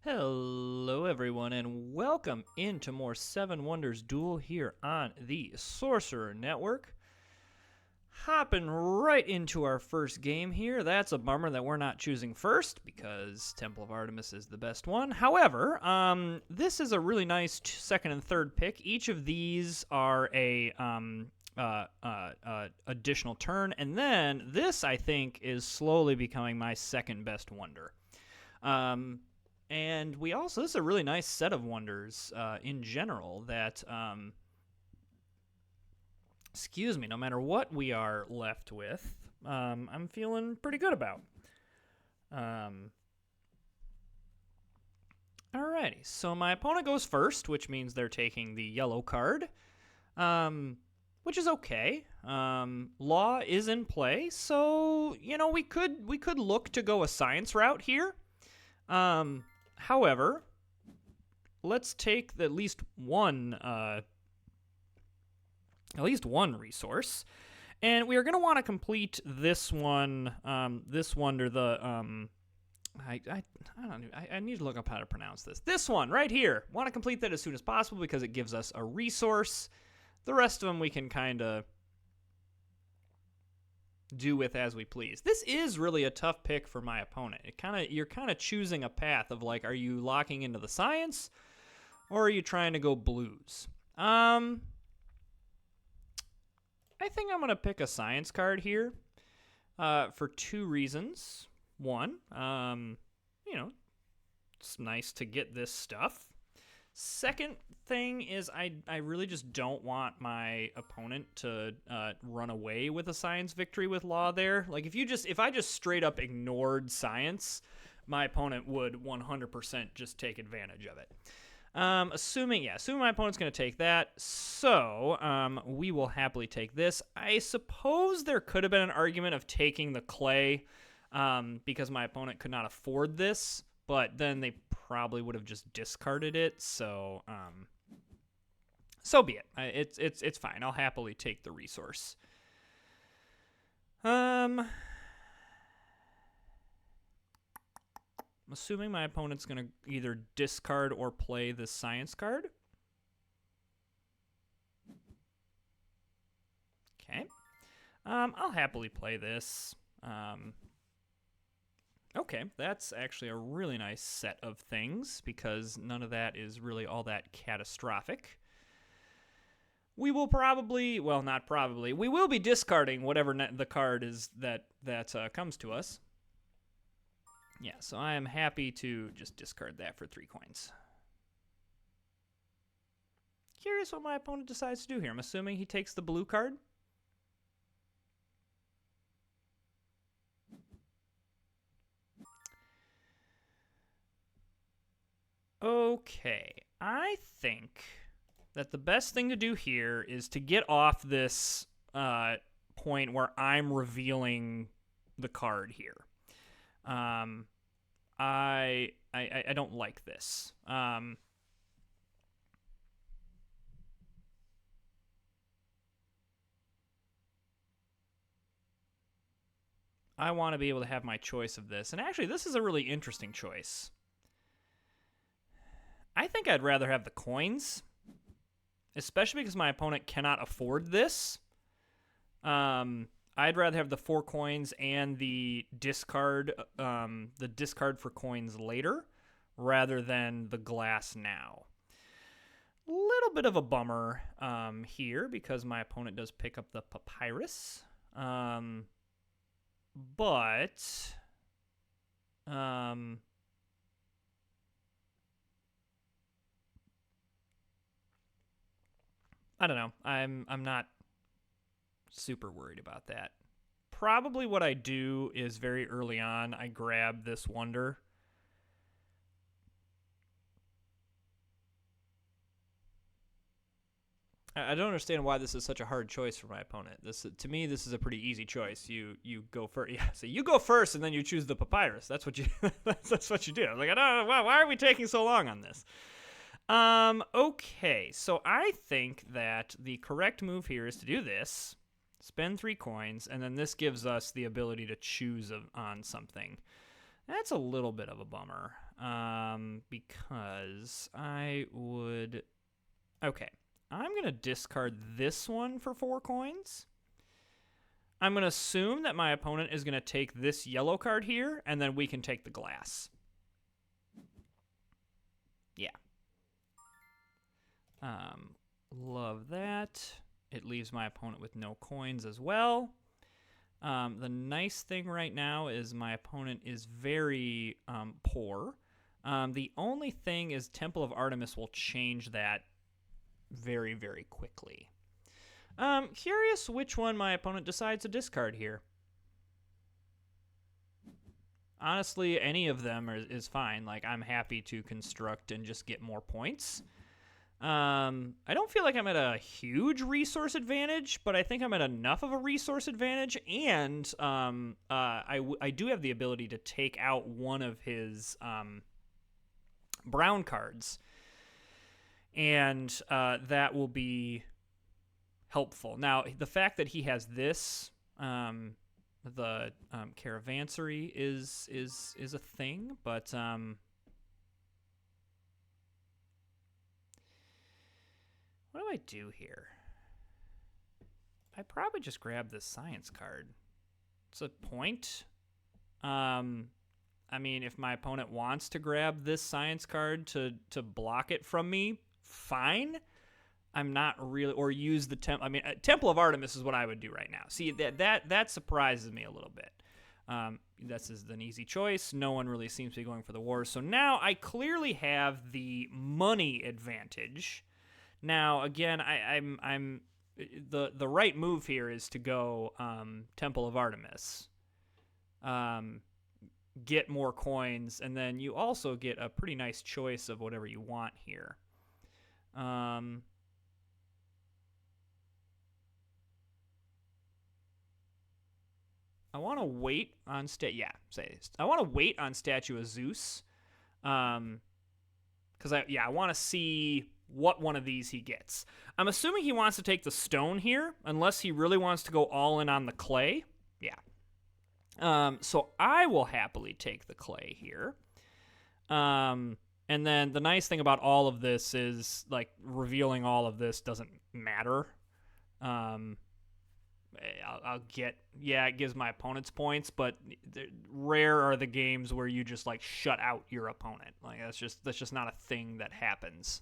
Hello, everyone, and welcome into more Seven Wonders Duel here on the Sorcerer Network. Hopping right into our first game here. That's a bummer that we're not choosing first because Temple of Artemis is the best one. However, this is a really nice second and third pick. Each of these are a additional turn, and then this I think is slowly becoming my second best wonder. And we also, this is a really nice set of wonders in general that, excuse me, no matter what we are left with, I'm feeling pretty good about. Alrighty, so my opponent goes first, which means they're taking the yellow card, which is okay. Law is in play, so, you know, we could look to go a science route here. However, let's take at least one resource, and we are going to want to complete this one. This wonder, I don't know. I need to look up how to pronounce this. This one right here. Want to complete that as soon as possible because it gives us a resource. The rest of them we can kind of do with as we please. This is really a tough pick for my opponent. You're kind of choosing a path of like, are you locking into the science or are you trying to go blues? I think I'm going to pick a science card here for two reasons. One, you know, it's nice to get this stuff. Second thing is I really just don't want my opponent to run away with a science victory with law there. Like if I just straight up ignored science, my opponent would 100% just take advantage of it. Assuming my opponent's going to take that, so we will happily take this. I suppose there could have been an argument of taking the clay because my opponent could not afford this, but then they probably would have just discarded it, so so be it. It's fine. I'll happily take the resource. I'm assuming my opponent's going to either discard or play the science card. Okay. I'll happily play this. Okay, that's actually a really nice set of things because none of that is really all that catastrophic. We will probably, well, not probably, we will be discarding whatever the card is that comes to us. Yeah, so I am happy to just discard that for 3 coins. Curious what my opponent decides to do here. I'm assuming he takes the blue card. Okay, I think that the best thing to do here is to get off this point where I'm revealing the card here. I don't like this. I want to be able to have my choice of this. And actually, this is a really interesting choice. I think I'd rather have the coins, especially because my opponent cannot afford this. I'd rather have the 4 coins and the discard for coins later, rather than the glass now. Little bit of a bummer here because my opponent does pick up the papyrus, but I don't know. I'm not super worried about that. Probably what I do is very early on, I grab this wonder. I don't understand why this is such a hard choice for my opponent. To me, this is a pretty easy choice. You go first. Yeah, so you go first, and then you choose the papyrus. That's what you that's what you do. I'm like, I don't know why are we taking so long on this. Okay, so I think that the correct move here is to do this, spend 3 coins, and then this gives us the ability to choose on something. That's a little bit of a bummer, because I would... Okay, I'm going to discard this one for 4 coins. I'm going to assume that my opponent is going to take this yellow card here, and then we can take the glass. Yeah. Love that. It leaves my opponent with no coins as well. The nice thing right now is my opponent is very poor. The only thing is Temple of Artemis will change that very, very quickly. Curious which one my opponent decides to discard here. Honestly, any of them is fine. Like, I'm happy to construct and just get more points. I don't feel like I'm at a huge resource advantage, but I think I'm at enough of a resource advantage, and I do have the ability to take out one of his brown cards, and that will be helpful. Now, the fact that he has this, the Caravansary is a thing, but what do I do here? I probably just grab this science card. It's a point. I mean, if my opponent wants to grab this science card to block it from me, fine. I'm not really, or use the Temple of Artemis is what I would do right now. See, that surprises me a little bit. This is an easy choice. No one really seems to be going for the war. So now I clearly have the money advantage. Now, again, I'm the right move here is to go Temple of Artemis, get more coins, and then you also get a pretty nice choice of whatever you want here. I want to wait on I want to wait on Statue of Zeus, because I want to see what one of these he gets. I'm assuming he wants to take the stone here, unless he really wants to go all in on the clay. Yeah. So I will happily take the clay here. And then the nice thing about all of this is, like, revealing all of this doesn't matter. It gives my opponents points, but rare are the games where you just, like, shut out your opponent. Like, that's just not a thing that happens.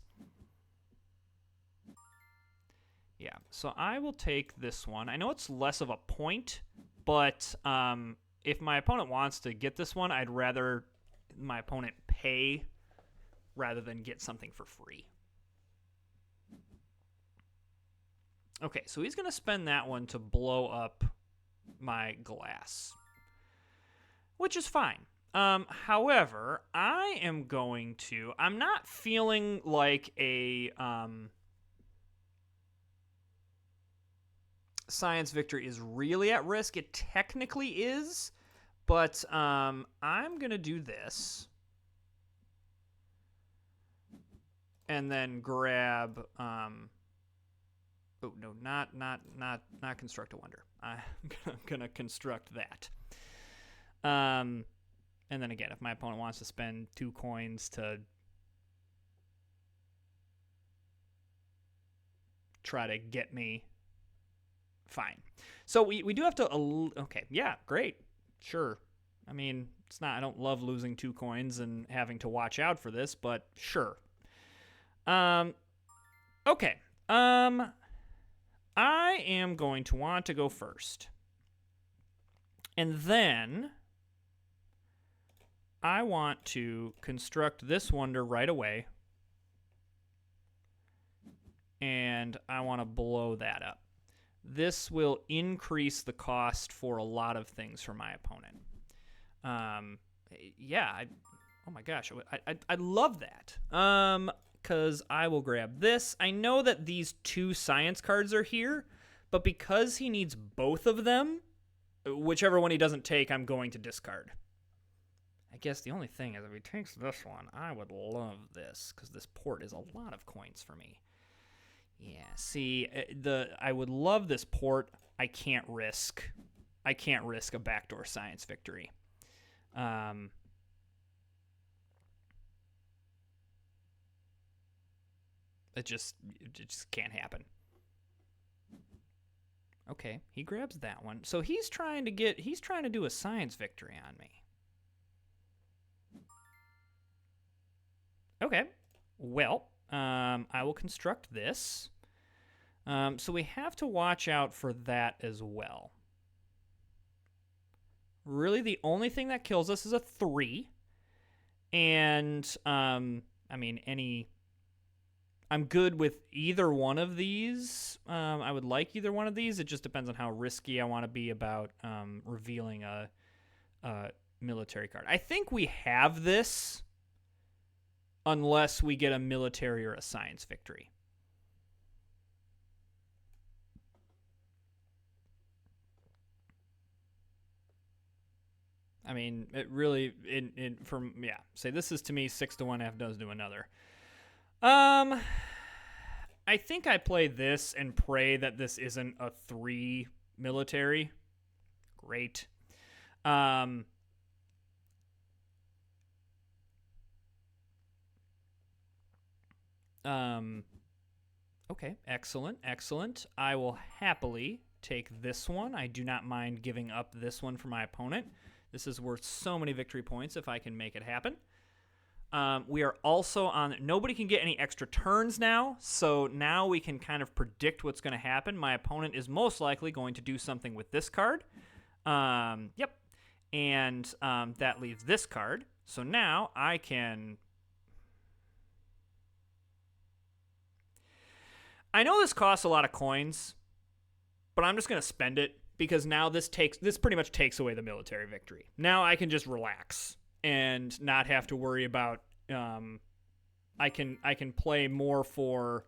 Yeah, so I will take this one. I know it's less of a point, but if my opponent wants to get this one, I'd rather my opponent pay rather than get something for free. Okay, so he's going to spend that one to blow up my glass, which is fine. However, I'm not feeling like a science victory is really at risk. It technically is, but I'm going to do this. And then grab... Oh, no, not construct a wonder. I'm gonna construct that. And then again, if my opponent wants to spend 2 coins to try to get me, fine. So we do have to, okay, yeah, great, sure. I mean, it's not, I don't love losing 2 coins and having to watch out for this, but sure. Okay. I am going to want to go first. And then I want to construct this wonder right away. And I want to blow that up. This will increase the cost for a lot of things for my opponent. Oh my gosh, I love that. Because I will grab this. I know that these 2 science cards are here, but because he needs both of them, whichever one he doesn't take, I'm going to discard. I guess the only thing is if he takes this one, I would love this, because this port is a lot of coins for me. Yeah, see, I would love this port. I can't risk a backdoor science victory. It just can't happen. Okay, he grabs that one. So he's trying to do a science victory on me. Okay, well, I will construct this. So we have to watch out for that as well. Really, the only thing that kills us is a 3. And, I mean, I'm good with either one of these. I would like either one of these. It just depends on how risky I want to be about revealing a military card. I think we have this unless we get a military or a science victory. I mean, it really, say this is to me 6 to 1, half dozen to another. I think I play this and pray that this isn't a 3 military. Great. Okay, excellent. I will happily take this one. I do not mind giving up this one for my opponent. This is worth so many victory points if I can make it happen. We are also on... Nobody can get any extra turns now, so now we can kind of predict what's going to happen. My opponent is most likely going to do something with this card. Yep. And that leaves this card. So now I can... I know this costs a lot of coins, but I'm just going to spend it because now this pretty much takes away the military victory. Now I can just relax and not have to worry about I can play more for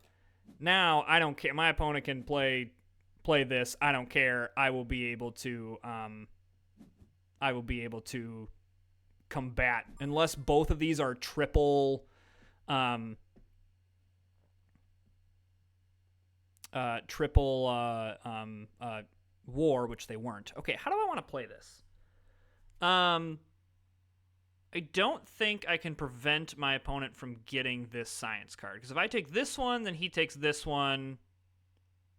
now. I don't care. My opponent can play this. I don't care. I will be able to combat unless both of these are triple war, which they weren't. Okay, how do I want to play this? I don't think I can prevent my opponent from getting this science card. Because if I take this one, then he takes this one.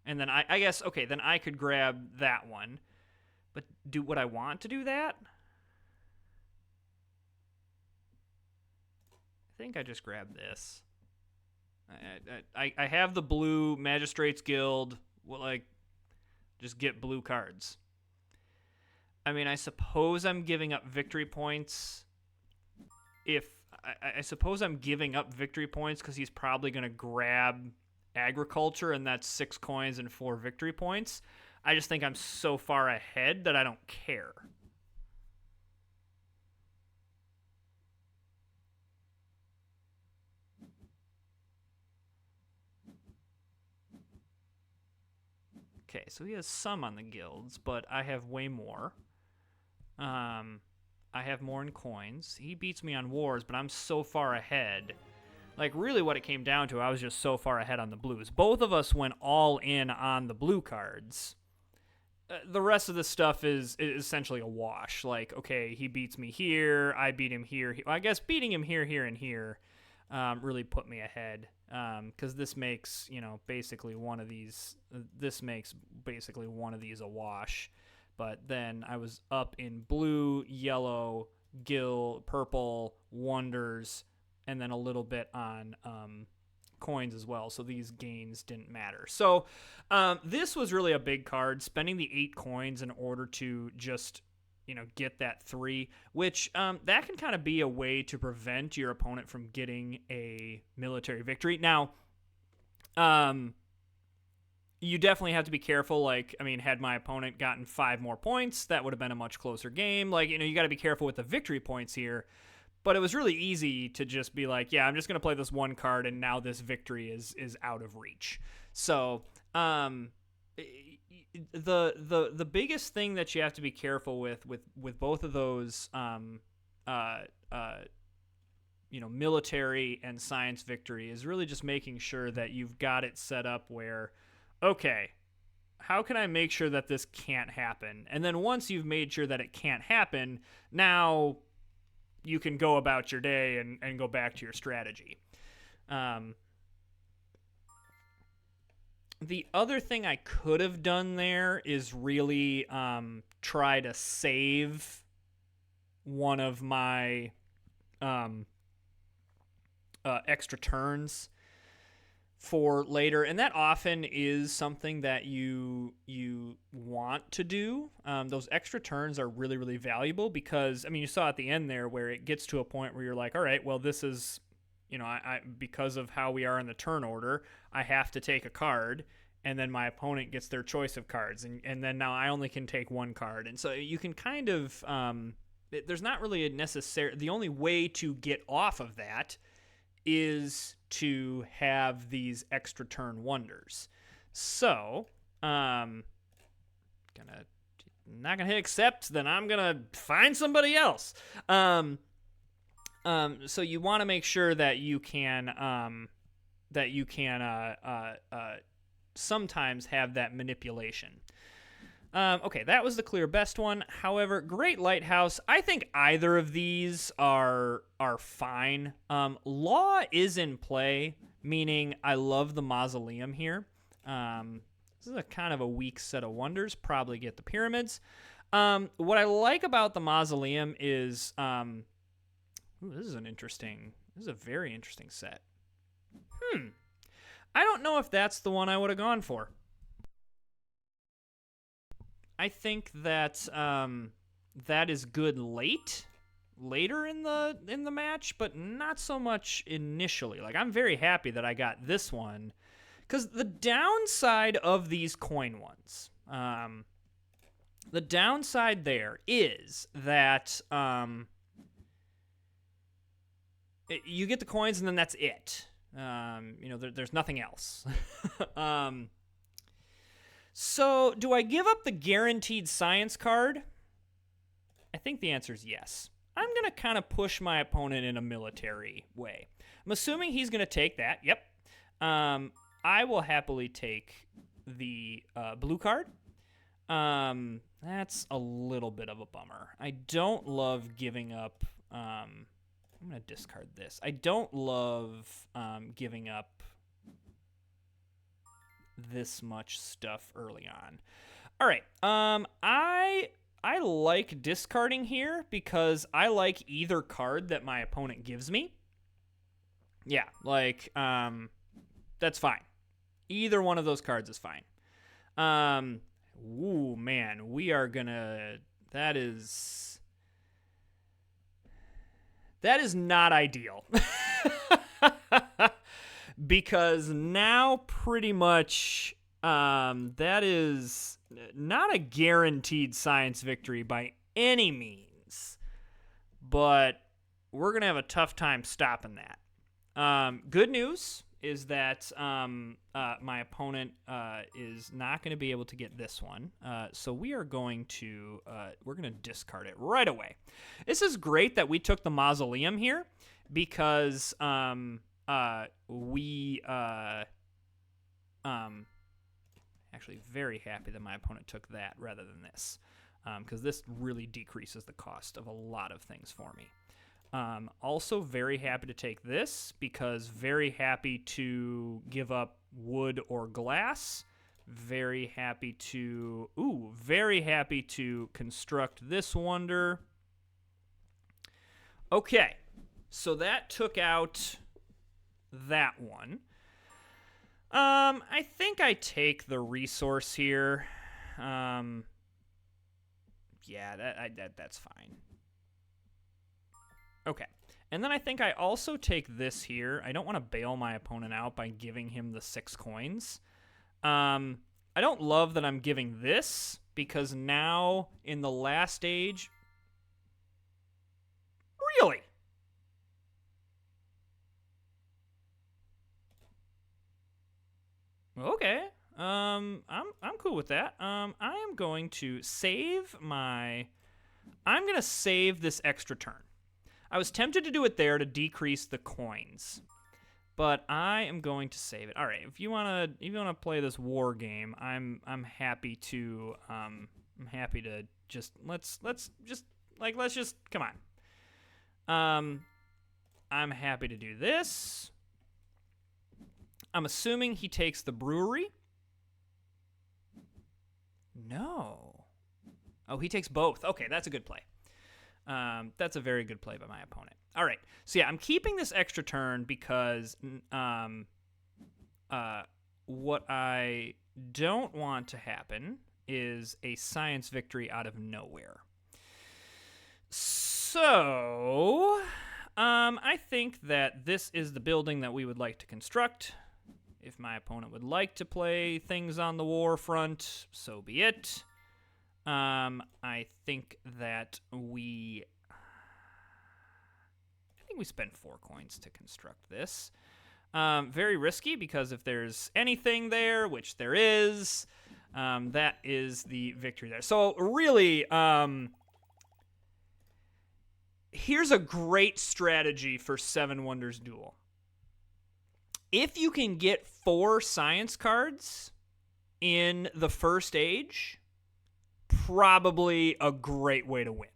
And then I guess, okay, then I could grab that one. But would I want to do that? I think I just grab this. I have the blue Magistrates Guild. Well, like, just get blue cards. I mean, I suppose I'm giving up victory points. I suppose I'm giving up victory points because he's probably going to grab agriculture, and that's 6 coins and 4 victory points. I just think I'm so far ahead that I don't care. Okay, so he has some on the guilds, but I have way more. I have more in coins. He beats me on wars, but I'm so far ahead. Like, really what it came down to, I was just so far ahead on the blues. Both of us went all in on the blue cards. The rest of the stuff is essentially a wash. Like, okay, he beats me here, I beat him here. Well, I guess beating him here, and here really put me ahead. Because this makes, basically one of these... This makes basically one of these a wash. But then I was up in blue, yellow, purple, wonders, and then a little bit on coins as well. So these gains didn't matter. So this was really a big card, spending the 8 coins in order to just, get that 3, which that can kind of be a way to prevent your opponent from getting a military victory. Now, you definitely have to be careful. Like, I mean, had my opponent gotten 5 more points, that would have been a much closer game. Like, you got to be careful with the victory points here. But it was really easy to just be like, yeah, I'm just going to play this one card, and now this victory is out of reach. So, the biggest thing that you have to be careful with both of those, military and science victory is really just making sure that you've got it set up where, okay, how can I make sure that this can't happen? And then once you've made sure that it can't happen, now you can go about your day and go back to your strategy. The other thing I could have done there is really try to save one of my extra turns for later, and that often is something that you want to do. Those extra turns are really, really valuable because, I mean, you saw at the end there where it gets to a point where you're like, all right, well, this is, I because of how we are in the turn order, I have to take a card, and then my opponent gets their choice of cards, and then now I only can take one card. And so you can kind of, there's not really a necessary, the only way to get off of that is to have these extra turn wonders. So, not gonna hit accept, then I'm gonna find somebody else. So you want to make sure that you can sometimes have that manipulation. Okay, that was the clear best one. However, Great Lighthouse, I think either of these are fine. Law is in play, meaning I love the Mausoleum here. This is a kind of a weak set of wonders. Probably get the Pyramids. What I like about the Mausoleum is, this is a very interesting set. I don't know if that's the one I would have gone for. I think that that is good later in the match, but not so much initially. Like, I'm very happy that I got this one, because the downside of these coin ones, the downside there is that you get the coins and then that's it. There's nothing else. So, do I give up the guaranteed science card? I think the answer is yes. I'm going to kind of push my opponent in a military way. I'm assuming he's going to take that. Yep. I will happily take the blue card. That's a little bit of a bummer. I don't love giving up... I'm going to discard this. I don't love giving up this much stuff early on. All right. I like discarding here because I like either card that my opponent gives me. Yeah, like that's fine. Either one of those cards is fine. Ooh, man, we are gonna. That is not ideal. Because now pretty much that is not a guaranteed science victory by any means, but we're going to have a tough time stopping that. Good news is that my opponent is not going to be able to get this one, so we're going to discard it right away. This is great that we took the Mausoleum here because... actually very happy that my opponent took that rather than this, because this really decreases the cost of a lot of things for me. Also very happy to take this because very happy to give up wood or glass. Very happy to construct this wonder. Okay, so that took out that one. I think I take the resource here. Yeah, that's fine. Okay. And then I think I also take this here. I don't want to bail my opponent out by giving him the 6 coins. I don't love that I'm giving this because now in the last stage... Really? Okay. I'm cool with that. I am going to save my... I'm going to save this extra turn. I was tempted to do it there to decrease the coins, but I am going to save it. All right, if you want to play this war game, I'm happy to just let's just come on. I'm happy to do this. I'm assuming he takes the brewery. No. Oh, he takes both. Okay, that's a good play. That's a very good play by my opponent. All right. So, yeah, I'm keeping this extra turn because what I don't want to happen is a science victory out of nowhere. So, I think that this is the building that we would like to construct. If my opponent would like to play things on the war front, so be it. I think that we spend 4 coins to construct this. Very risky because if there's anything there, which there is, that is the victory there. So really, here's a great strategy for Seven Wonders Duel. If you can get 4 science cards in the first age, probably a great way to win.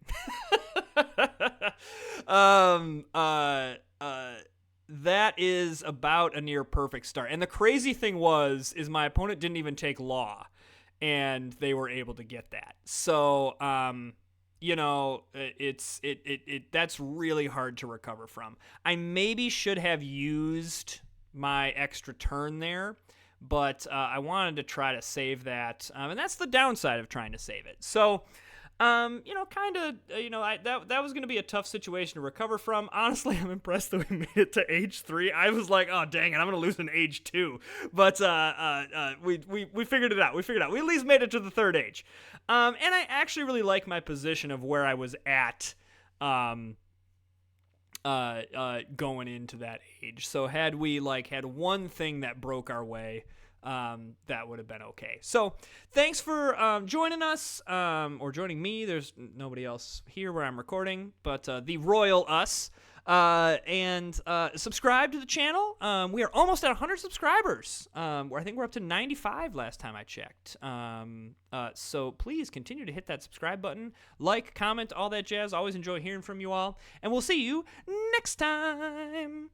That is about a near perfect start. And the crazy thing is my opponent didn't even take law, and they were able to get that. So, that's really hard to recover from. I maybe should have used my extra turn there, but I wanted to try to save that, and that's the downside of trying to save it. So, that was going to be a tough situation to recover from. Honestly, I'm impressed that we made it to age 3. I was like, oh, dang it, I'm going to lose in age 2. But we figured it out. We at least made it to the 3rd age. And I actually really like my position of where I was at going into that age. So had we had one thing that broke our way, that would have been okay. So thanks for joining us, or joining me. There's nobody else here where I'm recording, but the royal us. And subscribe to the channel. We are almost at 100 subscribers. I think we're up to 95 last time I checked. So please continue to hit that subscribe button, like, comment, all that jazz. Always enjoy hearing from you all, and we'll see you next time.